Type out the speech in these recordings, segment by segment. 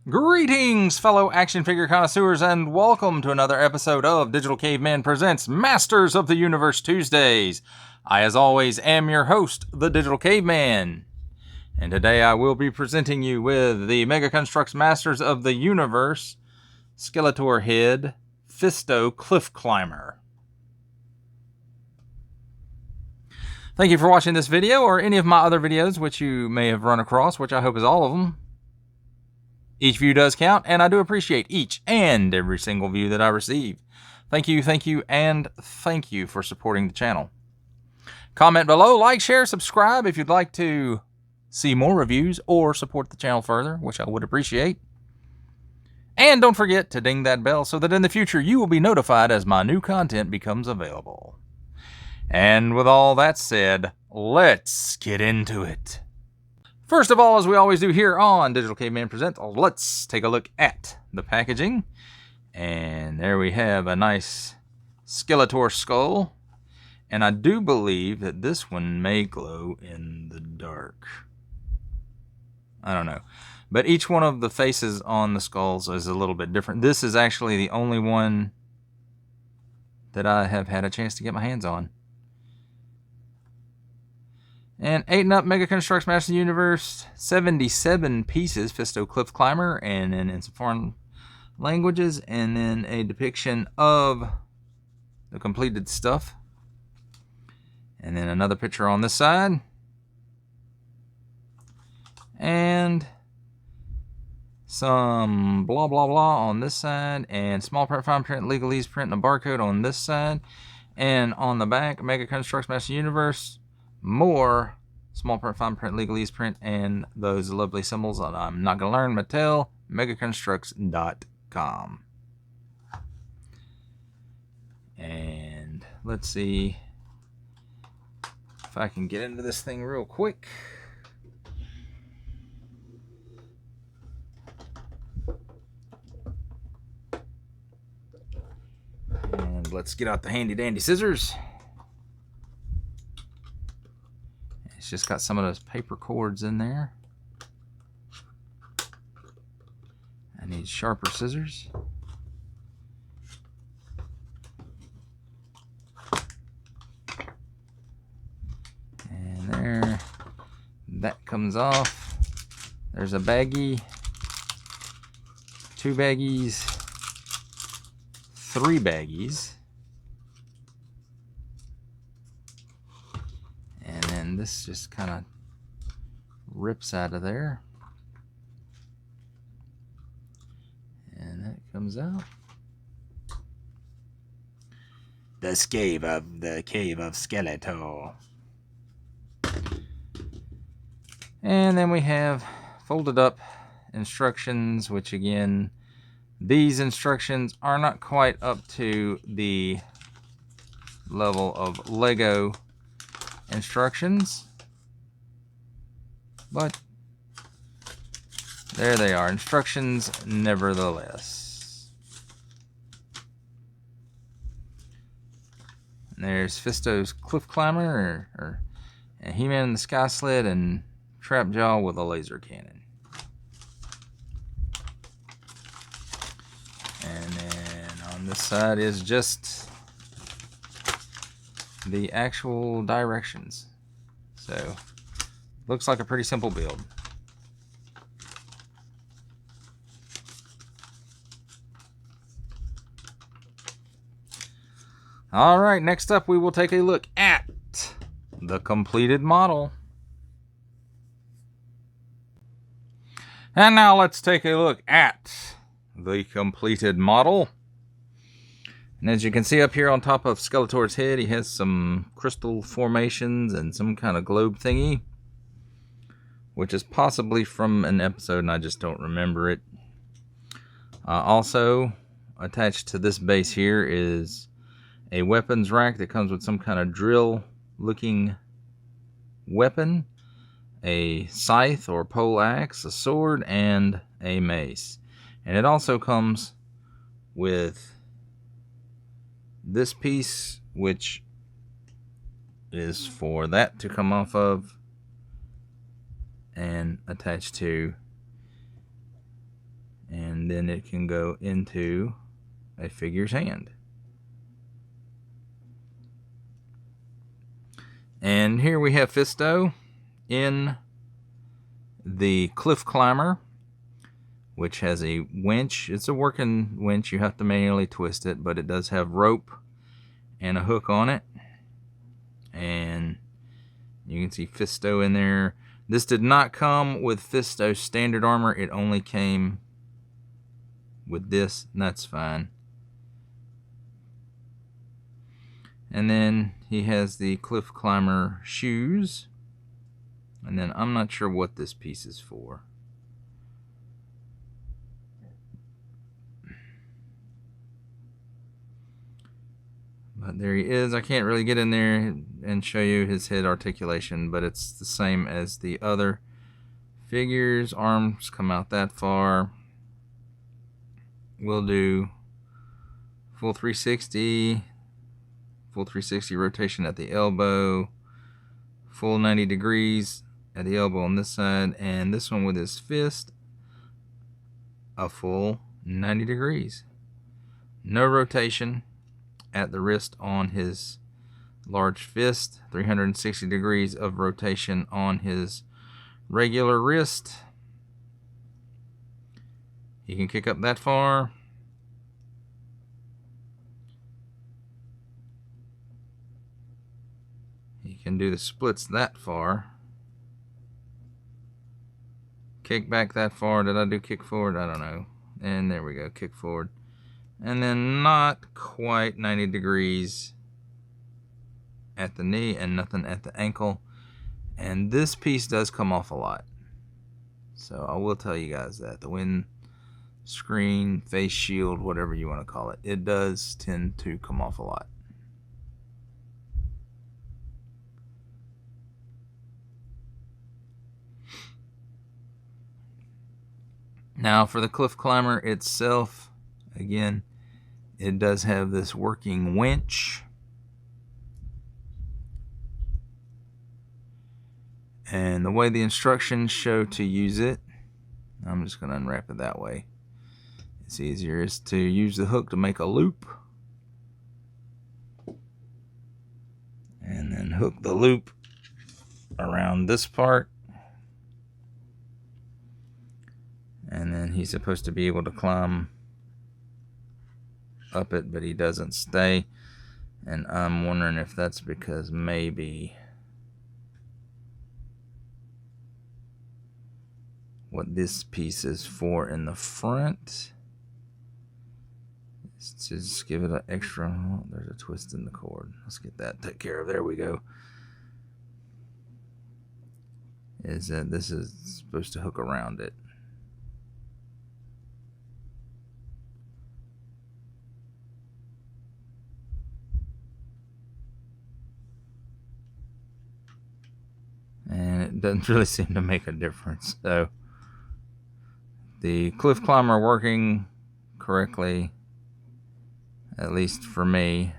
Greetings, fellow action figure connoisseurs, and welcome to another episode of Digital Caveman Presents Masters of the Universe Tuesdays. I, as always, am your host, the Digital Caveman. And today I will be presenting you with the Mega Construx Masters of the Universe Skeletor Head Fisto Cliff Climber. Thank you for watching this video or any of my other videos which you may have run across, which I hope is all of them. Each view does count, and I do appreciate each and every single view that I receive. Thank you, and thank you for supporting the channel. Comment below, like, share, subscribe if you'd like to see more reviews or support the channel further, which I would appreciate. And don't forget to ding that bell so that in the future you will be notified as my new content becomes available. And with all that said, let's get into it. First of all, as we always do here on Digital Caveman Presents, let's take a look at the packaging. And there we have a nice Skeletor skull. And I do believe that this one may glow in the dark. I don't know. But each one of the faces on the skulls is a little bit different. This is actually the only one that I have had a chance to get my hands on. And 8 and up Mega Construx Masters of the Universe, 77 pieces, Fisto Cliff Climber, and then in some foreign languages, and then a depiction of the completed stuff. And then another picture on this side. And some blah blah blah on this side, and small print, fine print, legalese print, and a barcode on this side. And on the back, Mega Construx Masters of the Universe, more small print, fine print, legalese print, and those lovely symbols that I'm not going to learn. Mattel, megaconstrux.com. And let's see if I can get into this thing real quick. And let's get out the handy dandy scissors. It's just got some of those paper cords in there. I need sharper scissors. And there, that comes off. There's a baggie, 2 baggies, 3 baggies. And this just kind of rips out of there. And that comes out. The cave of Skeletor. And then we have folded up instructions, which again, these instructions are not quite up to the level of Lego instructions, but there they are, instructions nevertheless. And there's Fisto's Cliff Climber, and He-Man in the Sky Sled, and Trapjaw with a laser cannon. And then on this side is just the actual directions. So looks like a pretty simple build. All right, next up we will take a look at the completed model. And now let's take a look at the completed model. And as you can see up here on top of Skeletor's head, he has some crystal formations and some kind of globe thingy, which is possibly from an episode and I just don't remember it. Also, attached to this base here is a weapons rack that comes with some kind of drill looking weapon, a scythe or pole axe, a sword, and a mace. And it also comes with this piece, which is for that to come off of, and attached to and then it can go into a figure's hand. And here we have Fisto in the cliff climber, which has a winch. It's a working winch. You have to manually twist it, but it does have rope and a hook on it. And you can see Fisto in there. This did not come with Fisto's standard armor. It only came with this, and that's fine. And then he has the cliff climber shoes. And then I'm not sure what this piece is for. But there he is. I can't really get in there and show you his head articulation, but it's the same as the other figures. Arms come out that far. We'll do full 360, full 360 rotation at the elbow, full 90 degrees at the elbow on this side, and this one with his fist, a full 90 degrees. No rotation at the wrist on his large fist, 360 degrees of rotation on his regular wrist. He can kick up that far. He can do the splits that far. Kick back that far. Did I do kick forward? I don't know. And there we go, kick forward. And then not quite 90 degrees at the knee and nothing at the ankle. And this piece does come off a lot. So I will tell you guys that. The wind screen, face shield, whatever you want to call it, it does tend to come off a lot. Now for the cliff climber itself, again, it does have this working winch. And the way the instructions show to use it, I'm just going to unwrap it that way. It's easier, is to use the hook to make a loop. And then hook the loop around this part. And then he's supposed to be able to climb up it, but he doesn't stay. And I'm wondering if that's because maybe what this piece is for in the front is to just give it an extra, oh, there's a twist in the cord. Let's get that taken care of. There we go. Is that this is supposed to hook around it. And it doesn't really seem to make a difference. So the cliff climber working correctly, at least for me,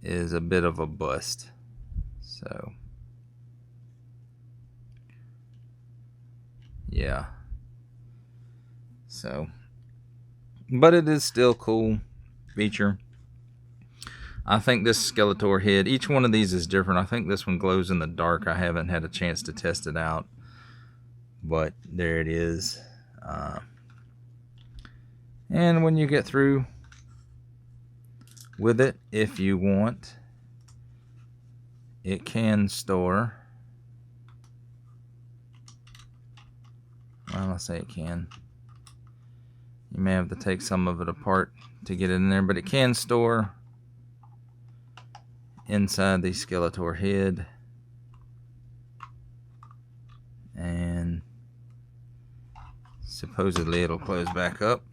is a bit of a bust. So yeah. So, but it is still cool feature. I think this Skeletor head, each one of these is different. I think this one glows in the dark. I haven't had a chance to test it out, but there it is. And when you get through with it, if you want, it can store, well, let's say it can. You may have to take some of it apart to get it in there, but it can store inside the Skeletor head. And supposedly it'll close back up.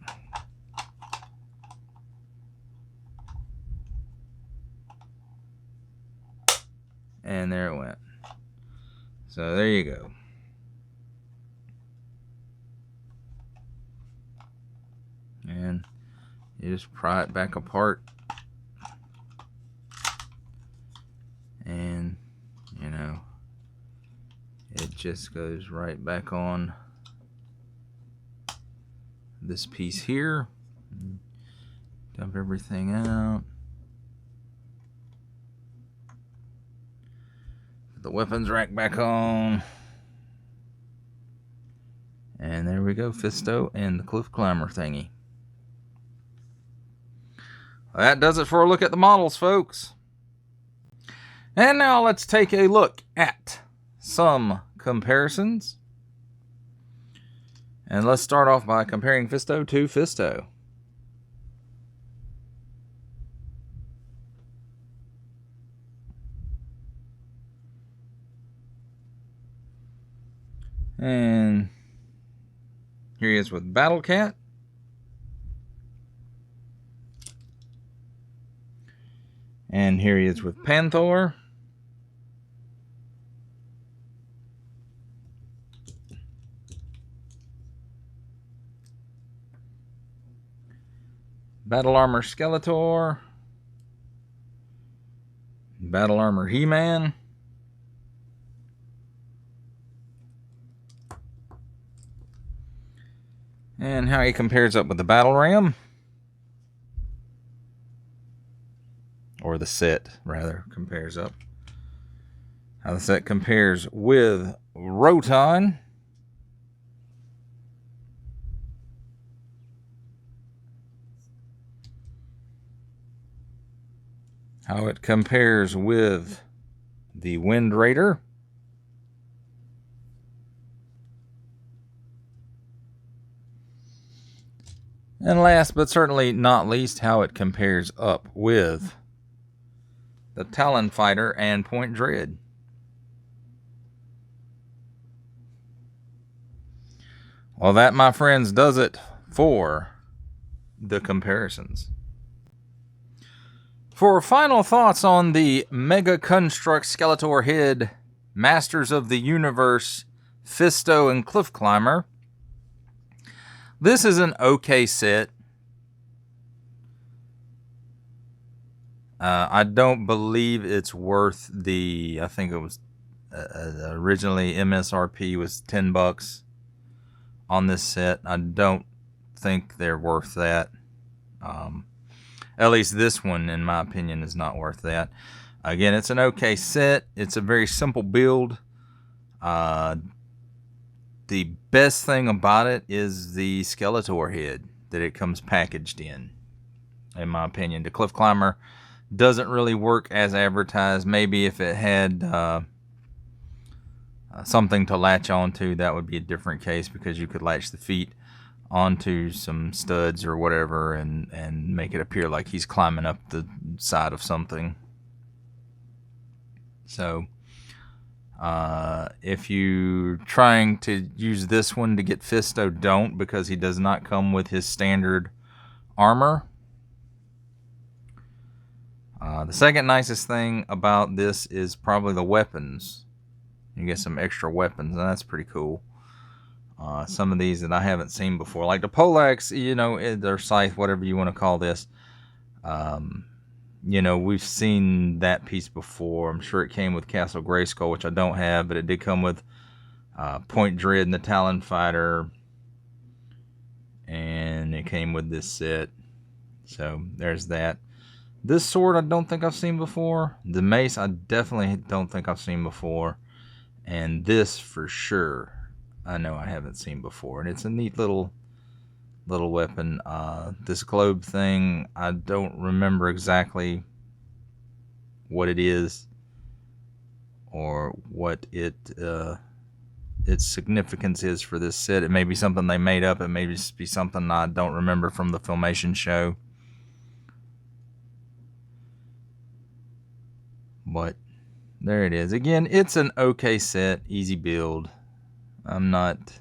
And there it went. So there you go. And you just pry it back apart. And, you know, it just goes right back on this piece here. Dump everything out. Put the weapons rack back on. And there we go, Fisto and the cliff climber thingy. That does it for a look at the models, folks. And now let's take a look at some comparisons. And let's start off by comparing Fisto to Fisto. And here he is with Battle Cat. And here he is with Panther. Battle Armor Skeletor. Battle Armor He-Man. And how he compares up with the Battle Ram. Or the set, rather, compares up. How the set compares with Roton. How it compares with the Wind Raider. And last but certainly not least, how it compares up with the Talon Fighter and Point Dread. Well, that, my friends, does it for the comparisons. For final thoughts on the Mega Construx Skeletor Head Masters of the Universe Fisto and Cliff Climber, this is an okay set. I don't believe it's worth the, I think it was originally MSRP was $10 on this set. I don't think they're worth that. At least this one, in my opinion, is not worth that. Again, it's an okay set. It's a very simple build. The best thing about it is the Skeletor head that it comes packaged in my opinion. The Cliff Climber doesn't really work as advertised. Maybe if it had something to latch onto, that would be a different case, because you could latch the feet onto some studs or whatever and make it appear like he's climbing up the side of something. So if you're trying to use this one to get Fisto, don't, because he does not come with his standard armor. The second nicest thing about this is probably the weapons. You get some extra weapons, and that's pretty cool. Some of these that I haven't seen before, like the Poleaxe, you know, or scythe, whatever you want to call this. You know, we've seen that piece before. I'm sure it came with Castle Grayskull, which I don't have, but it did come with Point Dread and the Talon Fighter, and it came with this set. So there's that. This sword I don't think I've seen before. The mace I definitely don't think I've seen before. And this for sure I know I haven't seen before. And it's a neat little weapon. This globe thing, I don't remember exactly what it is or what its significance is for this set. It may be something they made up. It may just be something I don't remember from the Filmation show. But there it is. Again, it's an okay set, easy build. I'm not,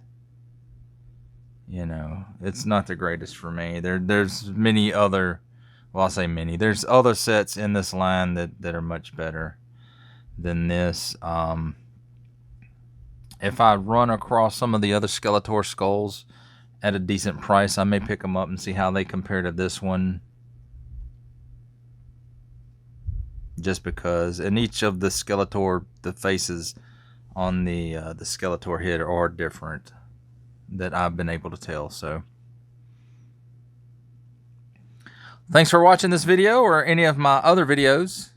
you know, it's not the greatest for me. There's many other, well, I'll say many. There's other sets in this line that are much better than this. If I run across some of the other Skeletor skulls at a decent price, I may pick them up and see how they compare to this one. Just because, and each of the Skeletor, the faces on the Skeletor head are different that I've been able to tell. So Thanks for watching this video or any of my other videos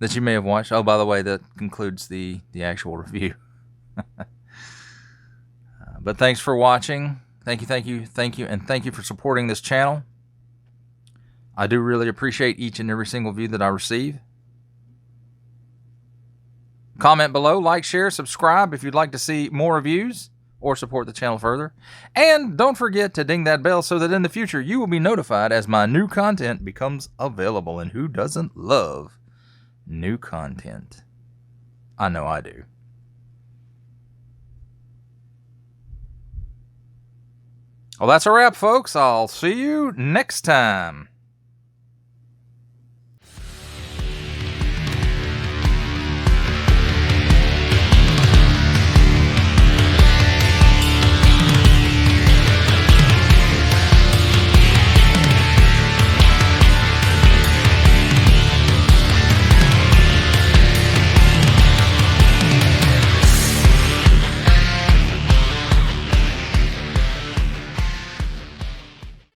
that you may have watched. Oh, by the way, that concludes the actual review. But thanks for watching. Thank you, and thank you for supporting this channel. I do really appreciate each and every single view that I receive. Comment below, like, share, subscribe if you'd like to see more reviews or support the channel further. And don't forget to ding that bell so that in the future you will be notified as my new content becomes available. And who doesn't love new content? I know I do. Well, that's a wrap, folks. I'll see you next time.